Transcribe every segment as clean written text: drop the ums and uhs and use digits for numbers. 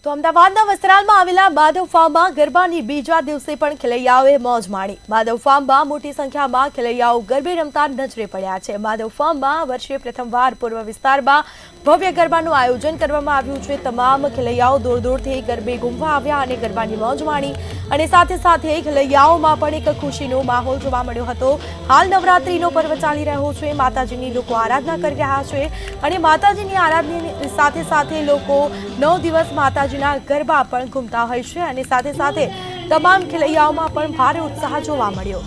તો અમદાવાદના વસ્ત્રાલમાં આવેલા માધવ ફાર્મમાં ગરબાની બીજા દિવસે પણ ખેલૈયાઓએ મોજ માણી। માધવ ફાર્મમાં મોટી સંખ્યામાં ખેલૈયાઓ ગરબે રમતા નજરે પડ્યા છે। માધવ ફાર્મમાં વર્ષે પ્રથમવાર પૂર્વ વિસ્તારમાં ભવ્ય ગરબાનું આયોજન કરવામાં આવ્યું છે। તમામ ખેલૈયાઓ દૂર દૂરથી ગરબે ઘૂમવા આવ્યા અને ગરબાની મોજ માણી અને સાથે સાથે ખેલૈયાઓમાં પણ એક ખુશીનો માહોલ જોવા મળ્યો હતો। હાલ નવરાત્રીનો પર્વ ચાલી રહ્યો છે, માતાજીની લોકો આરાધના કરી રહ્યા છે અને માતાજીની આરાધનાની સાથે સાથે લોકો 9 દિવસ માતાજીના ગરબા પણ ઘૂમતા હોય છે અને સાથે સાથે તમામ ખેલૈયાઓમાં પણ ભારે ઉત્સાહ જોવા મળ્યો।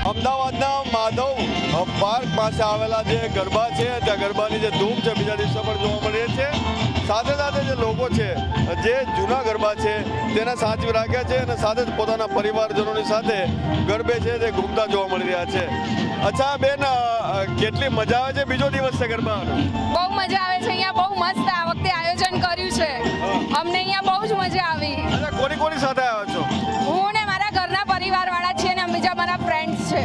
અમદાવાદના માધવ પાર્ક પાસે આવેલા જે ગરબા છે ત્યાં ગરબાની જે ધૂમ છે બીજા દિવસે પણ જોવા મળી રહી છે। સાથે સાથે જે લોકો છે જે જૂના ગરબા છે તેને સાચવી રાખ્યા છે અને સાથે જ પોતાના પરિવારજનોની સાથે ગરબે છે તે ઘૂમતા જોવા મળી રહ્યા છે। અચ્છા બેન, કેટલી મજા આવે છે? બીજો દિવસ છે ગરબાનો। બહુ મજા આવે છે, અહીંયા બહુ મસ્ત આ વખતે આયોજન કર્યું છે, અમને અહીંયા બહુ જ મજા આવી। અચ્છા, કોની કોની સાથે આવ્યો છો? હું ને મારા ઘરના પરિવારવાળા છીએ અને બીજા મારા ફ્રેન્ડ્સ છે।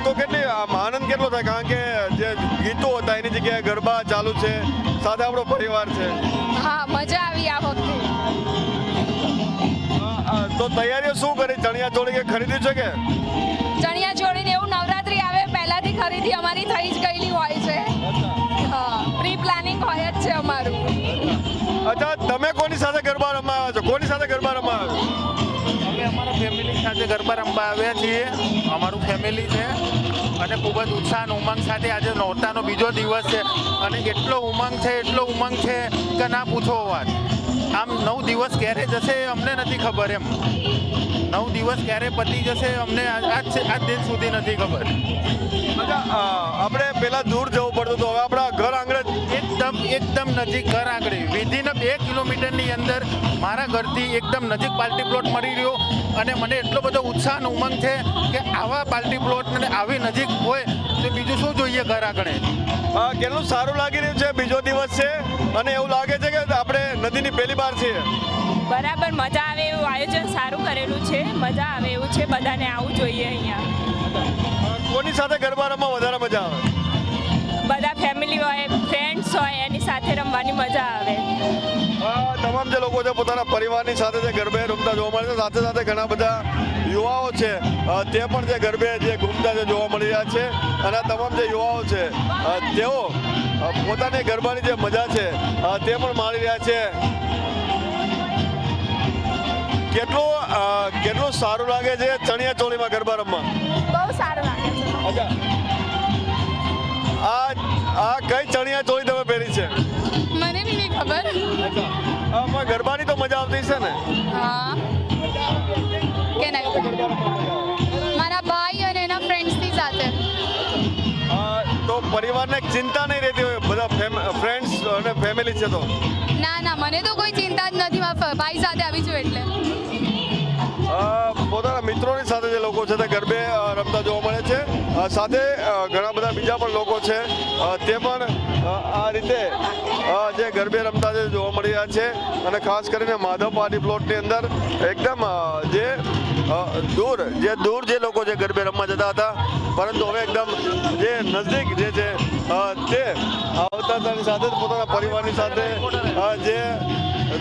તો કેટલી આનંદ કેટલો થાય, કારણ કે જે ગીતો હતા એની જગ્યાએ ગરબા ચાલુ છે, સાથે આપણો પરિવાર છે। હા, મજા આવી આ વખતે। તો તૈયારીઓ શું કરી? ચણિયા ચોળી કે ખરીદ્યું છે કે? ચણિયા ચોળીને એવું નવરાત્રી આવે પહેલાથી ખરીદી અમારી થઈ જ ગયેલી હોય છે। હા, પ્રી પ્લાનિંગ હોય જ છે અમારું। અચ્છા, તમે કોની સાથે ગરબા રમવા આવ્યા છો? કોની સાથે ગરબા રમવા આવ્યા છો? અમે અમારા ફેમિલી સાથે ગરબા રમવા આવ્યા છીએ। અમારું ફેમિલી છે અને ખૂબ જ ઉત્સાહ અને ઉમંગ સાથે આજે નોરતાનો બીજો દિવસ છે અને એટલો ઉમંગ છે કે ના પૂછો વાત। આમ 9 દિવસ ક્યારે જશે અમને નથી ખબર, એમ 9 દિવસ ક્યારે પતી જશે અમને આજ દિન સુધી નથી ખબર। અચ્છા, આપણે પહેલા દૂર જવું પડતું હતું, હવે આપણા ઘર આંગણે એકદમ નજીક ઘર આંગણે વિધિન 2 કિલોમીટરની અંદર મારા ઘરથી એકદમ નજીક પાર્ટી પ્લોટ મળી રહ્યો અને મને એટલો બધો ઉત્સાહ અને ઉમંગ છે કે આવા પાર્ટી પ્લોટ અને આવી નજીક હોય તો બીજું શું જોઈએ ઘર આંગણે। કેટલું સારું લાગી રહ્યું છે? બીજો દિવસ છે અને એવું લાગે છે કે આપણે નદીની પહેલી વાર છીએ। બરાબર, મજા આવે એવું આયોજન સારું કરેલું છે, મજા આવે એવું છે, બધાને આવવું જોઈએ અહીંયા। કોની સાથે ગરબા રમવા વધારે મજા આવે? બધા ફેમિલી હોય, ફ્રેન્ડ્સ હોય, એની સાથે રમવાની મજા આવે। તમામ જે લોકો છે પોતાના પરિવારની સાથે જે ગરબે રમતા જોવા મળે છે, સાથે સાથે ઘણા બધા યુવાઓ છે તે પણ જે ગરબે જે ઘૂમતા જે જોવા મળી રહ્યા છે અને આ તમામ જે યુવાઓ છે તેઓ પોતાની ગરબાની જે મજા છે તે પણ માણી રહ્યા છે। કેટલું સારું લાગે છે ચણિયા ચોળીમાં ગરબા રમવા? બહુ સારું લાગે છે। અચ્છા, આ કઈ ચણિયા ચોળી તમે પહેરી છે? મને બી નહીં ખબર. આમાં ગરબાની તો મજા આવતી છે ને? હા કે નહીં, મારા ભાઈ અને એના ફ્રેન્ડ્સની સાથે. તો પરિવારને એક ચિંતા નહીં રહેતી હોય, બધા ફ્રેન્ડ્સ અને ફેમિલી છે તો? ના ના, મને તો કોઈ ચિંતા જ નથી, મારા ભાઈ સાથે આવી છું એટલે. પોતાના મિત્રોની સાથે જે લોકો છે તે ગરબે રમતા જોવા મળે છે. સાથે ઘણા બધા બીજા પણ લોકો છે તે પણ આ રીતે જે ગરબે રમતા જે જોવા મળી રહ્યા છે. અને ખાસ કરીને માધવ પાર્ટી પ્લોટની અંદર એકદમ દૂર જે લોકો જે ગરબે રમવા જતા હતા, પરંતુ હવે એકદમ જે નજદીક જે છે તે આવતા હતાની સાથે જ પોતાના પરિવારની સાથે જે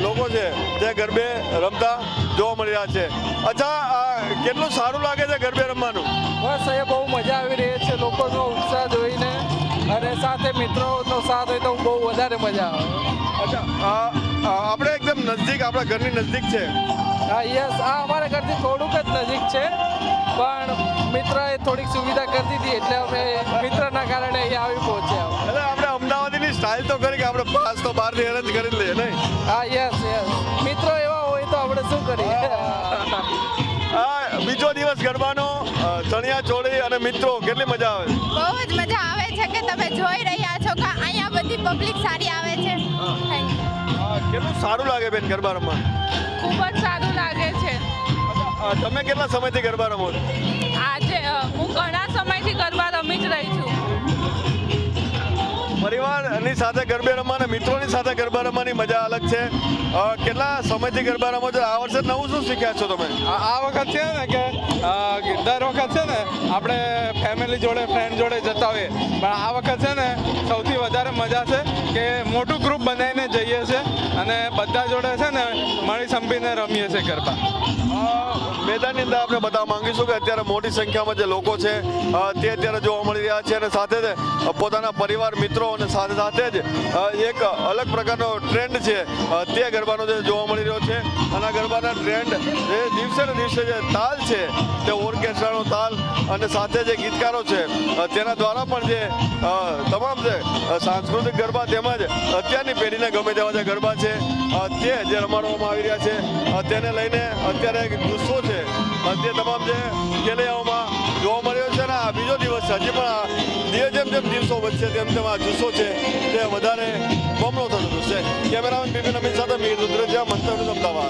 લોકો છે તે ગરબે રમતા જોવા મળી રહ્યા છે. અચ્છા, કેટલું સારું લાગે છે ગરબે રમવાનું? બસ એ બહુ મજા આવી રહી છે લોકોનો ઉત્સાહ જોઈને, અને સાથે મિત્રોનો સાથ હોય તો બહુ વધારે મજા આવે. અચ્છા, આપણે એકદમ નજદીક, આપણા ઘરની નજદીક છે. હા યસ, આ અમારા ઘરથી થોડુંક જ નજીક છે, પણ મિત્રએ થોડીક સુવિધા કરી દીધી એટલે અમે મિત્રના કારણે અહીંયા આવી પહોંચ્યા. એટલે આપણે અમદાવાદની સ્ટાઇલ તો કરી કે આપણે પાસ તો બહારથી અરેન્જ કરી લઈએ નહીં? હા યસ, મિત્રો એવા હોય તો આપણે શું કરીએ. બીજો દિવસ ગરબાનો, ચણિયા ચોળી અને મિત્રો, કેટલી મજા આવે? બહુ જ મજા આવે છે કે તમે જોઈ રહ્યા છો કે અહીંયા બધી પબ્લિક સારી આવે છે. કેટલું સારું લાગે બેન ગરબા રમવા? ખૂબ જ સારું લાગે છે. તમે કેટલા સમયથી ગરબા રમો છો? આજે હું ઘણા સમયથી ગરબા રમી જ રહી છું. પરિવારની સાથે ગરબે રમવા અને મિત્રોની સાથે ગરબા રમવાની મજા અલગ છે. કેટલા સમયથી ગરબા રમો છો? આ વર્ષે નવું શું શીખ્યા છો તમે? આ વખત છે ને કે દર વખત છે ને આપણે ફેમિલી જોડે ફ્રેન્ડ જોડે જતા હોઈએ, પણ આ વખત છે ને સૌથી વધારે મજા છે કે મોટું ગ્રુપ બનાવીને જઈએ છીએ અને બધા જોડે છે ને મળી સંપીને રમીએ છીએ ગરબા. મેદાનની અંદર આપણે બતાવવા માંગીશું કે અત્યારે મોટી સંખ્યામાં જે લોકો છે તે અત્યારે જોવા મળી રહ્યા છે, અને સાથે જ પોતાના પરિવાર મિત્રો અને સાથે સાથે જ એક અલગ પ્રકારનો ટ્રેન્ડ છે તે ગરબાનો જે જોવા મળી રહ્યો છે. અને આ ગરબાના ટ્રેન્ડ જે દિવસે ને દિવસે જે તાલ છે તે ઓર્કેસ્ટ્રાનો તાલ અને સાથે જે ગીતકારો છે તેના દ્વારા પણ જે તમામ જે સાંસ્કૃતિક ગરબા તેમજ અત્યારની પેઢીને ગમે તેવા જે ગરબા છે તે જે રમાડવામાં આવી રહ્યા છે તેને લઈને અત્યારે એક જુસ્સો છે તે તમામ જે ખેલૈયાઓમાં જોવા મળ્યો છે. અને આ બીજો દિવસ છે, હજી પણ જેમ જેમ દિવસો વધશે તેમ તેમ આ જુસ્સો છે તે વધારે બમણો થતો જશે. કેમેરામેન બિપિન અમિત સાથે મીર રુદ્રજા, મંતવ્ય અમદાવાદ.